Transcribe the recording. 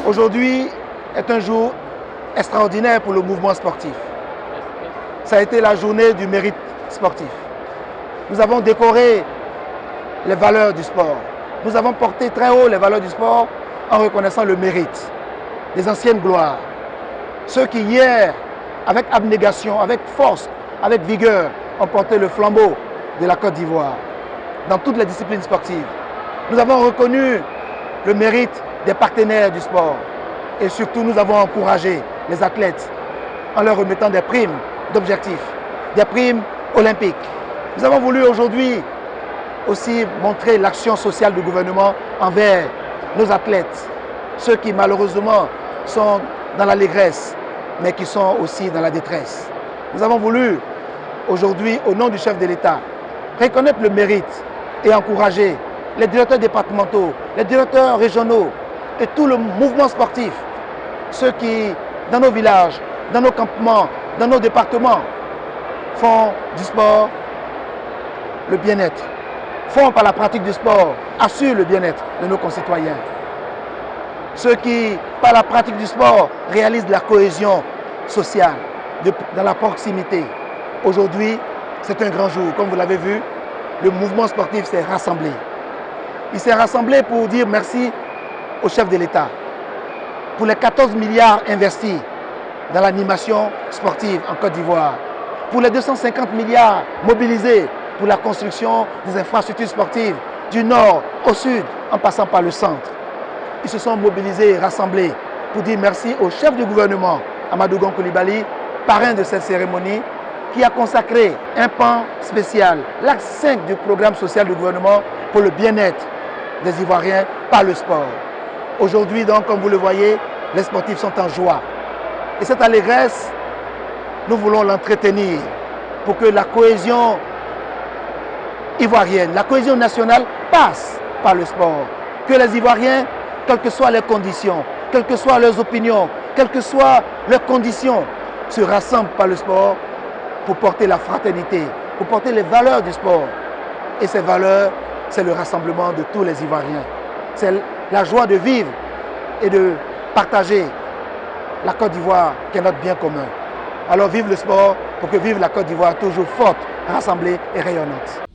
Aujourd'hui est un jour extraordinaire pour le mouvement sportif. Ça a été la journée du mérite sportif. Nous avons décoré les valeurs du sport. Nous avons porté très haut les valeurs du sport en reconnaissant le mérite des anciennes gloires. Ceux qui hier, avec abnégation, avec force, avec vigueur, ont porté le flambeau de la Côte d'Ivoire dans toutes les disciplines sportives. Nous avons reconnu le mérite des partenaires du sport et surtout nous avons encouragé les athlètes en leur remettant des primes d'objectifs, des primes olympiques. Nous avons voulu aujourd'hui aussi montrer l'action sociale du gouvernement envers nos athlètes, ceux qui malheureusement sont dans l'allégresse, mais qui sont aussi dans la détresse. Nous avons voulu aujourd'hui, au nom du chef de l'État, reconnaître le mérite et encourager les directeurs départementaux, les directeurs régionaux et tout le mouvement sportif, ceux qui, dans nos villages, dans nos campements, dans nos départements, font du sport le bien-être, font par la pratique du sport, assurent le bien-être de nos concitoyens. Ceux qui, par la pratique du sport, réalisent la cohésion sociale, dans la proximité. Aujourd'hui, c'est un grand jour. Comme vous l'avez vu, le mouvement sportif s'est rassemblé. Il s'est rassemblé pour dire merci au chef de l'État pour les 14 milliards investis dans l'animation sportive en Côte d'Ivoire, pour les 250 milliards mobilisés pour la construction des infrastructures sportives du nord au sud, en passant par le centre. Ils se sont mobilisés et rassemblés pour dire merci au chef du gouvernement, Amadou Gon Coulibaly, parrain de cette cérémonie, qui a consacré un pan spécial, l'acte 5 du programme social du gouvernement pour le bien-être des Ivoiriens par le sport. Aujourd'hui, donc, comme vous le voyez, les sportifs sont en joie. Et cette allégresse, nous voulons l'entretenir pour que la cohésion ivoirienne, la cohésion nationale passe par le sport. Que les Ivoiriens, quelles que soient les conditions, quelles que soient leurs opinions, quelles que soient leurs conditions, se rassemblent par le sport pour porter la fraternité, pour porter les valeurs du sport. Et ces valeurs, c'est le rassemblement de tous les Ivoiriens. C'est la joie de vivre et de partager la Côte d'Ivoire qui est notre bien commun. Alors vive le sport pour que vive la Côte d'Ivoire toujours forte, rassemblée et rayonnante.